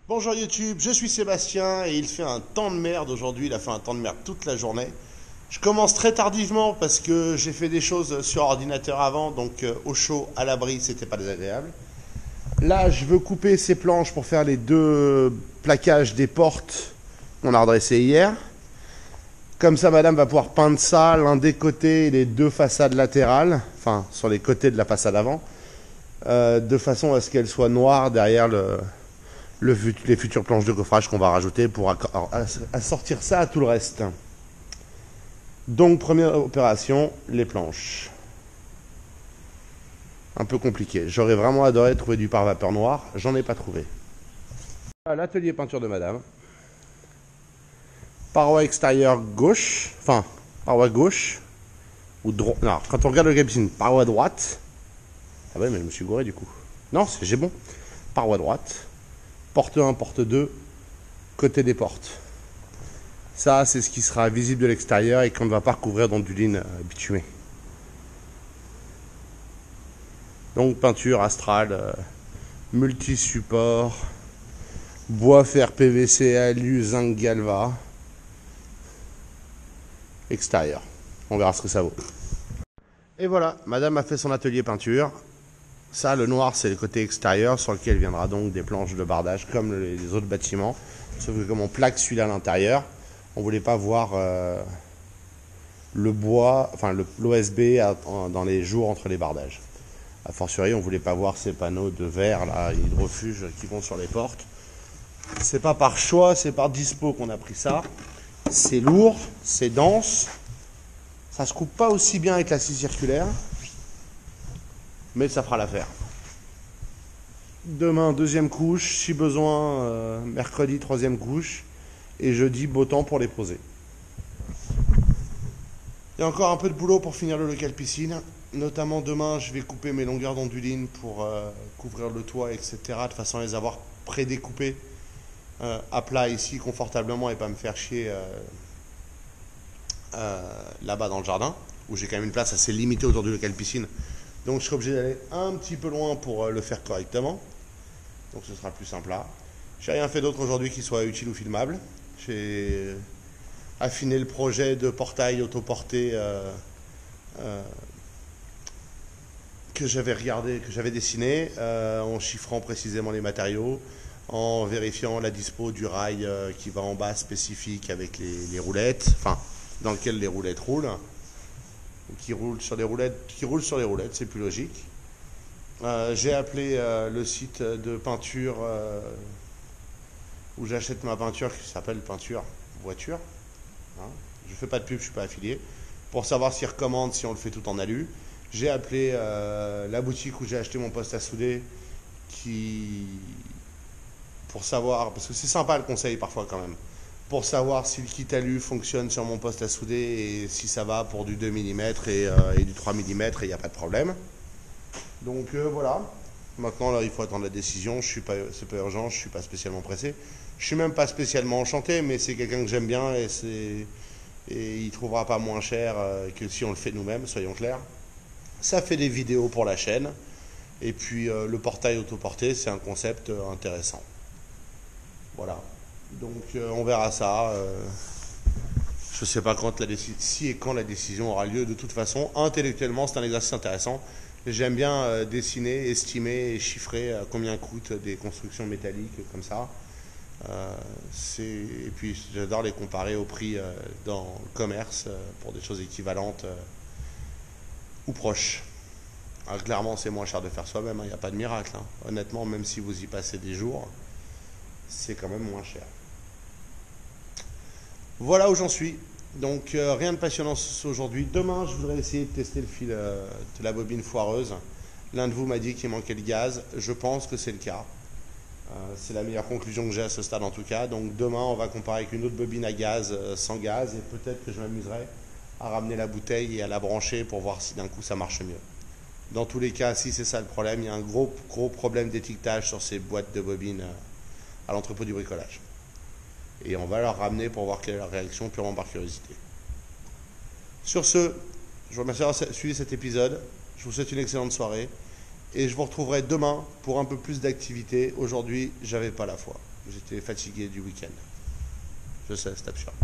Bonjour YouTube, je suis Sébastien et il fait un temps de merde aujourd'hui, il a fait un temps de merde toute la journée. Je commence très tardivement parce que j'ai fait des choses sur ordinateur avant, donc au chaud, à l'abri, c'était pas désagréable. Là, je veux couper ces planches pour faire les deux plaquages des portes qu'on a redressées hier. Comme ça, madame va pouvoir peindre ça, l'un des côtés et les deux façades latérales, enfin sur les côtés de la façade avant, de façon à ce qu'elle soit noire derrière les futures planches de coffrage qu'on va rajouter pour assortir ça à tout le reste. Donc première opération, les planches. Un peu compliqué. J'aurais vraiment adoré trouver du pare-vapeur noir, j'en ai pas trouvé. L'atelier peinture de madame. Paroi extérieure gauche, enfin paroi gauche ou droite. Non, quand on regarde le piscine, paroi droite. Ah ouais, mais je me suis gouré du coup. Non, j'ai bon. Paroi droite. Porte 1, porte 2, côté des portes. Ça, c'est ce qui sera visible de l'extérieur et qu'on ne va pas recouvrir d'onduline bitumée. Donc peinture astrale, multi-support, bois, fer, PVC, alu, zinc, galva, extérieur. On verra ce que ça vaut. Et voilà, madame a fait son atelier peinture. Ça, le noir, c'est le côté extérieur sur lequel viendra donc des planches de bardage comme les autres bâtiments. Sauf que comme on plaque celui-là à l'intérieur, on ne voulait pas voir le bois, enfin l'OSB dans les jours entre les bardages. A fortiori, on ne voulait pas voir ces panneaux de verre, là, hydrofuge, qui vont sur les portes. C'est pas par choix, c'est par dispo qu'on a pris ça. C'est lourd, c'est dense. Ça se coupe pas aussi bien avec la scie circulaire. Mais ça fera l'affaire. Demain, deuxième couche, si besoin, mercredi, troisième couche, et jeudi, beau temps pour les poser. Il y a encore un peu de boulot pour finir le local piscine, notamment demain, je vais couper mes longueurs d'onduline pour couvrir le toit, etc., de façon à les avoir pré-découpées à plat ici, confortablement, et pas me faire chier là-bas dans le jardin, où j'ai quand même une place assez limitée autour du local piscine. Donc je serai obligé d'aller un petit peu loin pour le faire correctement. Donc ce sera plus simple là. J'ai rien fait d'autre aujourd'hui qui soit utile ou filmable. J'ai affiné le projet de portail autoporté que j'avais regardé, que j'avais dessiné, en chiffrant précisément les matériaux, en vérifiant la dispo du rail qui va en bas spécifique avec les roulettes, enfin dans lequel les roulettes roulent. Qui roule sur les roulettes, c'est plus logique. J'ai appelé le site de peinture où j'achète ma peinture qui s'appelle Peinture Voiture. Hein, je fais pas de pub, je suis pas affilié. Pour savoir s'ils recommandent, si on le fait tout en alu. J'ai appelé la boutique où j'ai acheté mon poste à souder pour savoir, parce que c'est sympa le conseil parfois quand même, pour savoir si le kit alu fonctionne sur mon poste à souder et si ça va pour du 2 mm et du 3 mm et il n'y a pas de problème. Donc voilà. Maintenant là il faut attendre la décision. C'est pas urgent, je suis pas spécialement pressé. Je suis même pas spécialement enchanté, mais c'est quelqu'un que j'aime bien et il trouvera pas moins cher que si on le fait nous-mêmes, soyons clairs. Ça fait des vidéos pour la chaîne. Et puis le portail autoporté, c'est un concept intéressant. Voilà. Donc on verra ça. Je ne sais pas si et quand la décision aura lieu. De toute façon, intellectuellement, c'est un exercice intéressant. J'aime bien dessiner, estimer et chiffrer combien coûtent des constructions métalliques comme ça. Et puis j'adore les comparer au prix dans le commerce pour des choses équivalentes ou proches. Alors, clairement, c'est moins cher de faire soi-même, il n'y a pas de miracle. Hein. Honnêtement, même si vous y passez des jours, c'est quand même moins cher. Voilà où j'en suis. Donc rien de passionnant aujourd'hui. Demain, je voudrais essayer de tester le fil de la bobine foireuse. L'un de vous m'a dit qu'il manquait le gaz. Je pense que c'est le cas. C'est la meilleure conclusion que j'ai à ce stade en tout cas. Donc demain, on va comparer avec une autre bobine à gaz sans gaz. Et peut-être que je m'amuserai à ramener la bouteille et à la brancher pour voir si d'un coup ça marche mieux. Dans tous les cas, si c'est ça le problème, il y a un gros problème d'étiquetage sur ces boîtes de bobines à l'entrepôt du bricolage. Et on va leur ramener pour voir quelle est leur réaction, purement par curiosité. Sur ce, je vous remercie d'avoir suivi cet épisode. Je vous souhaite une excellente soirée. Et je vous retrouverai demain pour un peu plus d'activité. Aujourd'hui, j'avais pas la foi. J'étais fatigué du week-end. Je sais, c'est absurde.